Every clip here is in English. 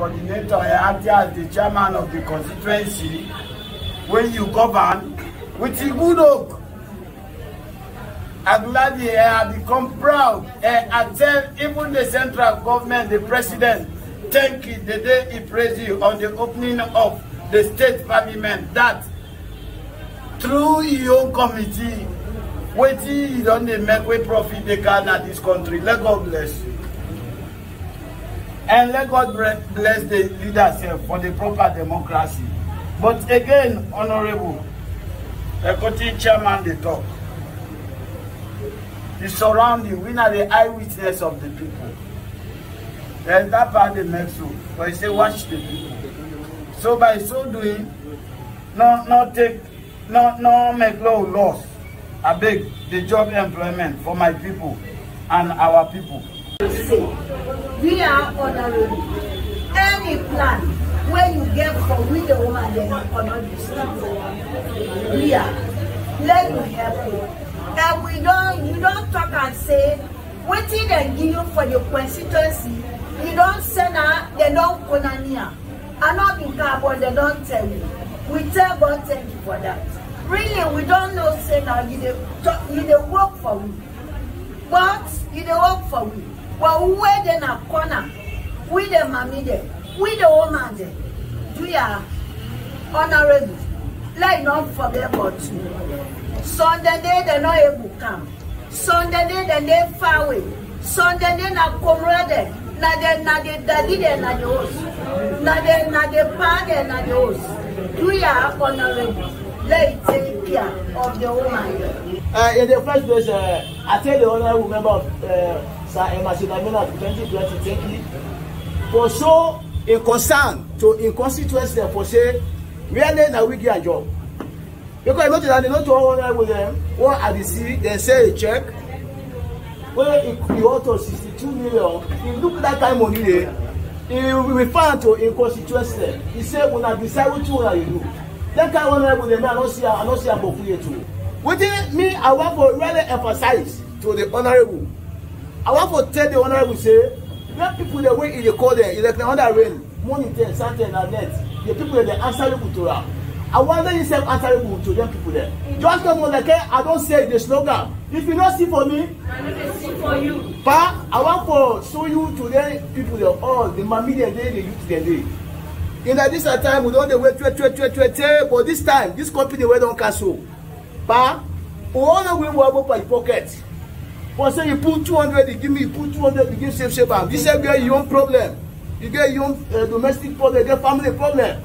coordinator, acting as the chairman of the constituency, when you govern, with a good hope. I'm glad I have become proud. I tell even the central government, the president, thank you the day he praised you on the opening of the state parliament, that through your own committee, waiting you don't make way profit the Ghana this country. Let God bless you. And let God bless the leadership for the proper democracy. But again, Honorable, the country chairman, they talk. The surrounding, we are the eyewitness of the people. There's that part they make so, but he say watch the people. So by so doing, no make laws. I beg the job employment for my people and our people. We are honorable. Any plan where you get from with the woman, then honor this. We are. Let me help you. And you don't talk and say, what did they give you for the constituency? You don't send her, they don't come near. I'm not in carbon, they don't tell you. We tell God thank you for that. Really, we don't know say now you work for we. But you work for we. Well, we wait in a corner. We the mommy there. We the woman there. We are honorable. Let not forget about you. Sunday day they not able to come. Sunday day they far away. Sunday day na comrade. Na the daddy there na the host. Na the pa there na the host. We are honorable. Let take care of the woman. In the first place, I tell the honorable member of Sir Emma Shidamina 2020 thank you for so a concern to in constituency for say really na we get a job. Because not that they not to honorable them, what at the sea, they say a check. Where you auto 62 million, if you look at that kind of money there, he will refer to in constituency. He said when I decide what you do. That kind of honorable them, I don't see a book too. Within me, I want to really emphasize to the honorable. I want to tell the honorable say, let people the way they call them, like the other rain, morning 10, Sunday and net, the people that answerable to her. I want them to answerable to them people there. Just come on like I don't say the slogan. If you not see for me, I will see for you. But I want to show you to the people there all the mommy they the youth they. In this time we don't wait, but this time this company we don't cancel. But all the way we have open pocket. For say you put 200, you give me, you put 200, you give safe bank. This is where your own problem. You get your own domestic problem, your family problem.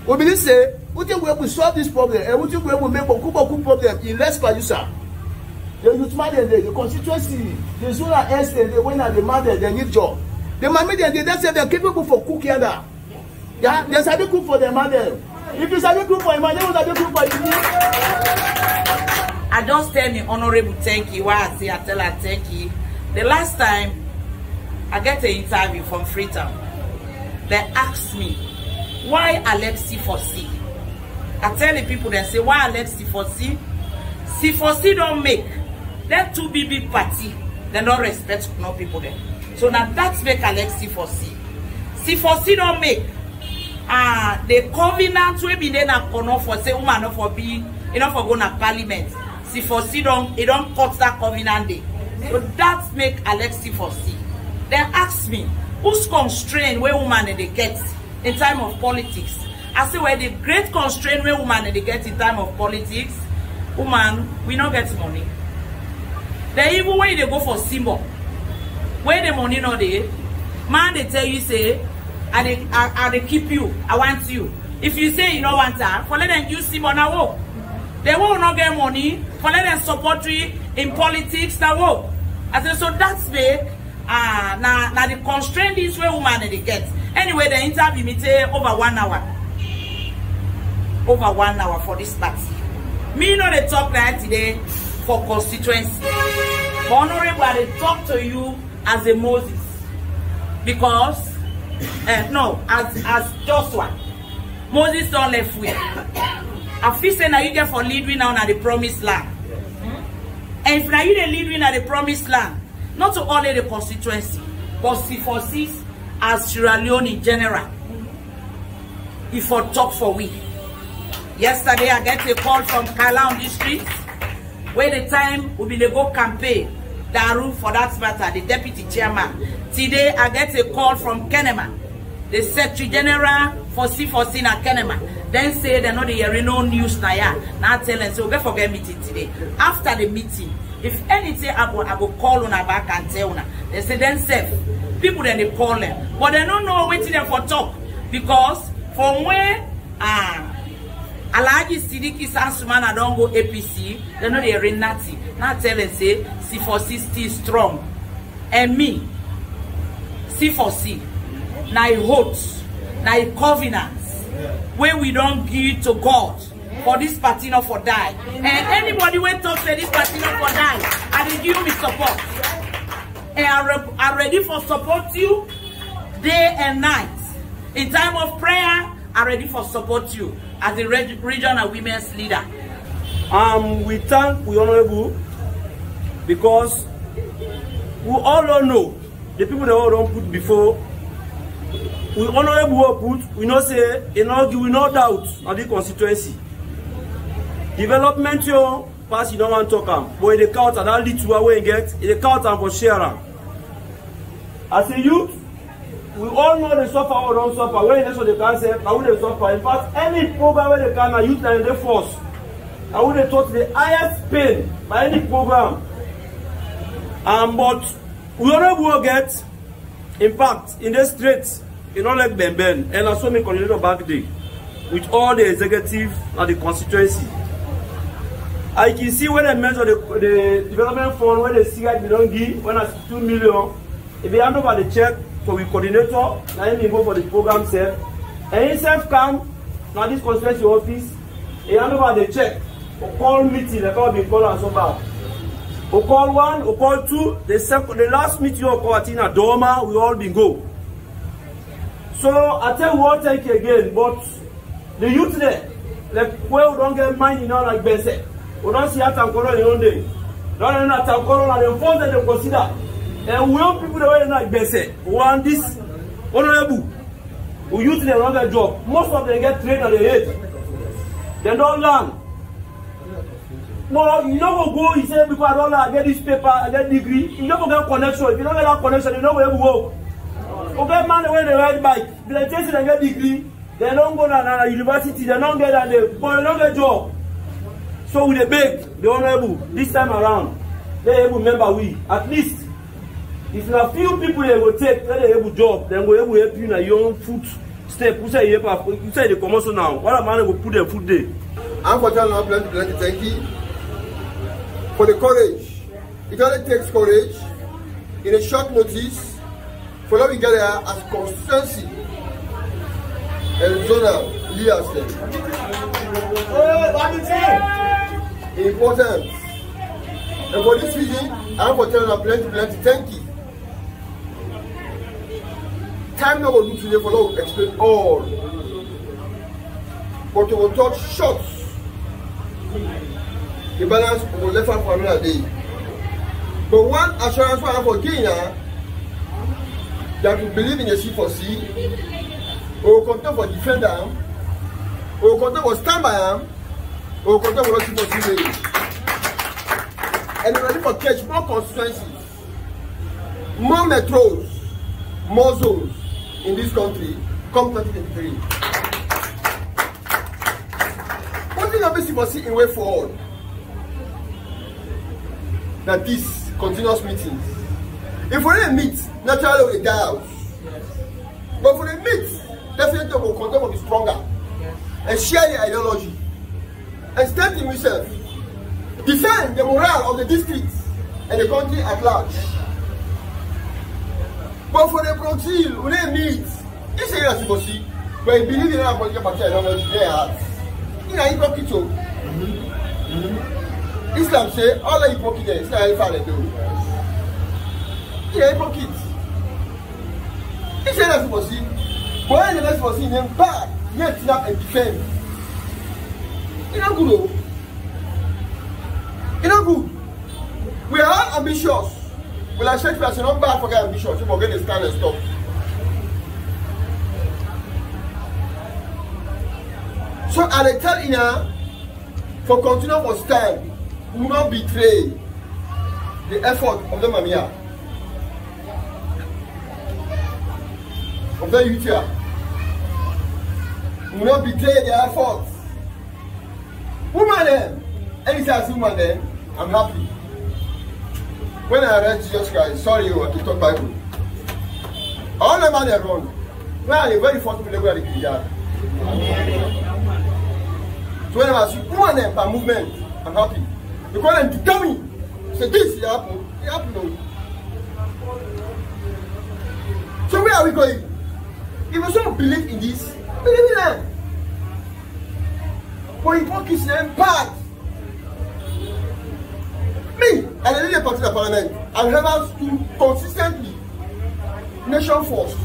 We believe say, we think we will solve this problem, and we think we will make a good problem in less producer. The youth man, the constituency, the zonal estate, the winner, the mother, they need job. The mommy, they say they're capable for cooking. Yeah, they say they cook for their mother. If you say they cook for your mother, they cook for you. I don't tell me honorable thank you. Why I say I tell her thank you. The last time I get an interview from Freetown, they asked me why I left C4C. I tell the people they say why I left C4C. C4C don't make that two big party. They don't respect no people there. So now that's make I left C4C. C4C don't make the covenant will be then a corner for say woman not for be enough for going to parliament. C4C don't cut that covenant day. So that make Alex C4C. They ask me, who's constraint where woman they get in time of politics? I say where the great constraint where woman they get in time of politics, woman, we not get money. They even when they go for symbol, where the money not there, man they tell you say, I keep you, I want you. If you say you don't want her, for let them use symbol now. They will not get money for let them support you in politics now. I said so that's big. Now the constraint is where woman they get. Anyway, the interview me take over 1 hour. Over 1 hour for this party. Me know they talk right today for constituency. But honorable, I talk to you as a Moses. Because no, as Joshua. Moses don't left way. I feel say now you get for lead we now at the promised land. And if now you the lead we at the promised land, not to only the constituency, but C4C as Sierra Leone general. He for talk for we. Yesterday I get a call from Kala on the street, where the time we be go campaign Daru for that matter, the deputy chairman. Today I get a call from Kenema, the secretary general for C4C na Kenema. Then say they know the no news na ya. Now tell them, so we forget meeting today. After the meeting, if anything happen, I go call on back and tell una. They say then safe. People then they call them, but they don't know waiting them for talk, because from where Alaji Sidiki Sansumana don't go APC, they know they are Renati. Now tell them say C4C still strong. And me, C4C, na oath, na covenants, where we don't give to God for this party not for die. And anybody when talk say this party not for die, I will give me support. And I'm ready for support you day and night. In time of prayer, I'm ready for support you as the regional women's leader. We thank we honorable because we all don't know the people that all don't put before. We honorable put, we know say, we no doubt on the constituency. Development you pass, you don't want to talk but in the count and that lead to where we get, in the count and for sharing. As a youth, we all know they suffer or don't suffer. When they can say, how they suffer. In fact, any program where they can youth and they force, I would have taught the highest pain by any program. But we all get impact in the streets, you know, like Ben, and also make a back day with all the executive and the constituency. I can see when I measure the development fund, when they see that they don't give, when I 2 million, if they hand over the check for the coordinator, now he go for the program self. And he self come, now this constituency office, he hand over the check, or call meeting, like how we call and so back. We call one, we call two, the last meeting we call at Tina Doma, we all been go. So I tell you what, thank you again, but the youth there, like where we don't get money, you know, like Ben said, we don't see Atankoro in one day. Don't know Atankoro and the funds that they consider. And we want people that are like Ben said, we want this honorable. We youth there don't get job. Most of them get trained at the head. They don't learn. No, you don't go, you say, because I don't know, I get this paper, I get degree. You don't get connection. If you don't get that connection, you don't go able to work. Okay, man, when they ride bike, they take it and get degree, they don't go to university, they don't get that, but they don't get job. So we beg the honorable this time around, they able remember we. At least, if a few people they will take, they able job, then we able help you in your own foot step. You say the commercial now. What a man will put their food there. I'm for telling you, plenty, thank you for the courage. It only takes courage in a short notice for us to get there as constituency and zonal leaders. Important. And for this reason, I'm for telling you plenty, thank you. Time now will do today for us to explain all. But we will talk short. The balance will left for another day. But one assurance I have for Kenya that we believe in the C4C, we will continue for defend them, we will continue for stand by them, we will continue for C4C way. And we are ready for catch more constituencies, more metros, more zones in this country come 2023. Putting up C4C in way forward. That these continuous meetings. If we don't meet, naturally we die out. But if we meet, definitely we will continue to be stronger and share the ideology and stand in yourself. Defend the morale of the district and the country at large. But for the Bronxil, we don't meet. It's a real Sibosi, but you believe in our political party ideology, they are. You know, hypocrite. Islam say all the hypocrites is not how they do. He is hypocrite. He say that's supposed to. But when the next person is bad, yet snap and defend. It's not good. It's not good. We are all ambitious. We are Shakespeare, so not bad for get ambitious. You forget the stand and stop. So I tell Ina for continue for stand, we will not betray the effort of the Mamia. Of the youth here. We will not betray their efforts. Woman then, anytime woman then, I'm happy. When I read Jesus Christ, sorry, I can talk Bible. All the man run. When I very first people go to the yard. So when I see woman then per movement, I'm happy. Because them to tell me, say this happen, it happen. So where are we going? If you don't believe in this, believe in them. But hypocrisy them bad. Me, I lead a party in the parliament. I have to consistently nation first.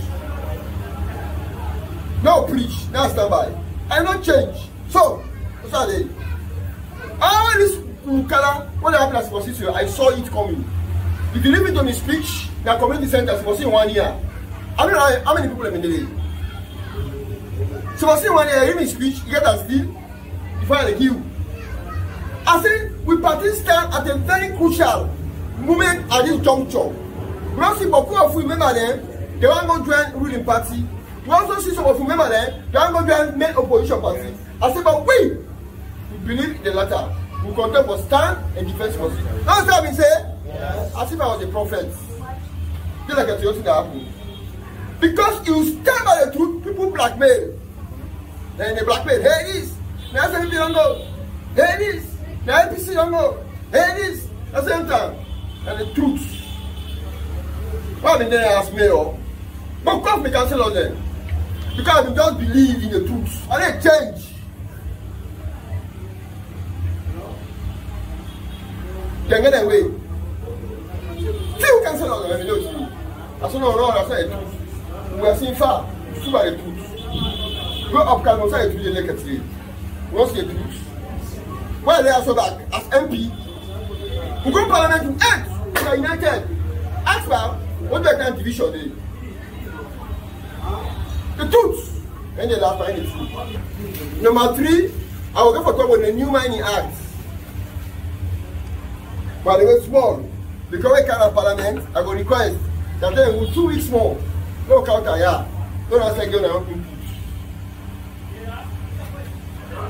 Now preach, now stand by. I not change. So, what's that? All this color, what happened as constitution, I saw it coming. If you listen to me speech, the community centers was in 1 year. I don't know how many people have been there. So I say 1 year, I hear me speech, you get a steal, before I kill. I said, we participate at a very crucial moment at this juncture. We also see beaucoup of you remember them, they want to join ruling party. We also see some of you remember them, they want to join main opposition party. I said, but we believe in the latter. We contend for stand and defense position. That's what I say. Yes. As if I was a prophet. Just like a thing that happened. Because you stand by the truth, people blackmail. Then they blackmail. Hey, it is. Now SNP don't go. Hey, it is. Now APC don't go. Hey, it is. At the same time. And the truth. Well, then they ask me, oh. But of course, we cancel on them. Because we just believe in the truth. And they change. They get away. Few cancel on them. I know. I said, no, I said the truth. We are seeing far. It's too bad the truth. Go up, can also do the naked trade. We want to see the truth. Why they are so back as MP? We go to Parliament to act. We are united. Ask about what the kind of division is. The truth. And the last time the truth. Number 3, I will go for talk about the new mining act. But they were small. Because we come to Parliament, I will request that they will 2 weeks more. No counter, yeah. Don't answer again now.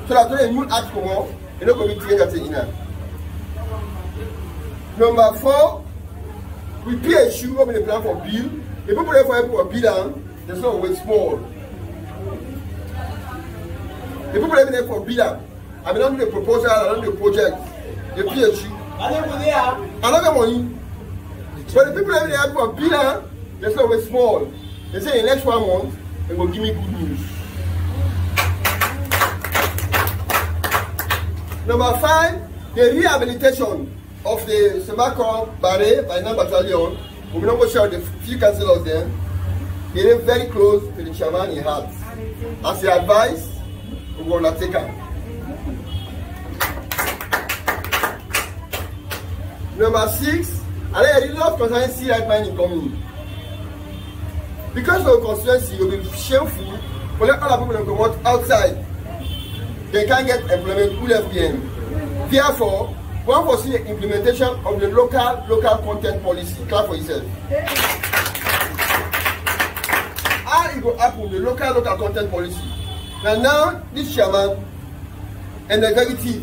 So that when a new act come on, you don't go to that in there. Number 4, we pay a shoe up in the plan for bill. The people there for a bill down, there's no way small. The people there for bill down. I mean, not the proposal, I don't do the project. The PhD. Another money. But the people there for bill down, there's no way small. They say in the next 1 month, they will give me good news. Number 5, the rehabilitation of the Semako Barre by Nan Battalion. We will not go share the few councillors there. They live very close to the chairman in heart. As he advised, we will not take him. Number 6, I really love concerning sea right mining coming. Because of the constituency, it will be shameful for let other people to come out outside. They can't get employment who left them. Therefore, one foresee the implementation of the local content policy. Clap for yourself. How it will happen, the local content policy. Now this chairman and the executive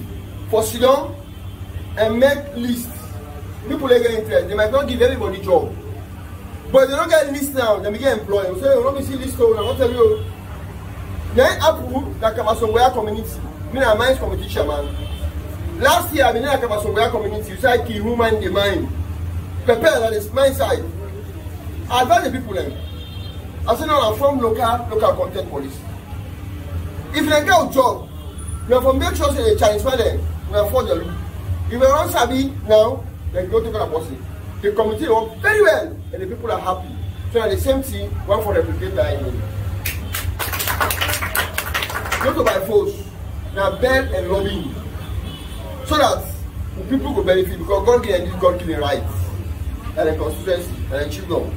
for sit down and make lists. People are getting interested. They might not give everybody job. But they don't get list now, they get employed. So let me see list now, I want to tell you. Then Apple, that Kamasongwea community, me and mines community chairman. Last year, I mean, like Kamasongwea community, you said key woman in the mine. Prepare that is mine side. I advise the people then. I said now I'm from local content policy. If they get a job, you have to make sure they transfer them. We have for the loop. If you don't sabi now, then go to the policy. The community work very well and the people are happy. So at the same thing, one for replicate that enemy. Not to by force, now bend and lobbying. So that the people will benefit because God can give God given rights and the constituency and the children.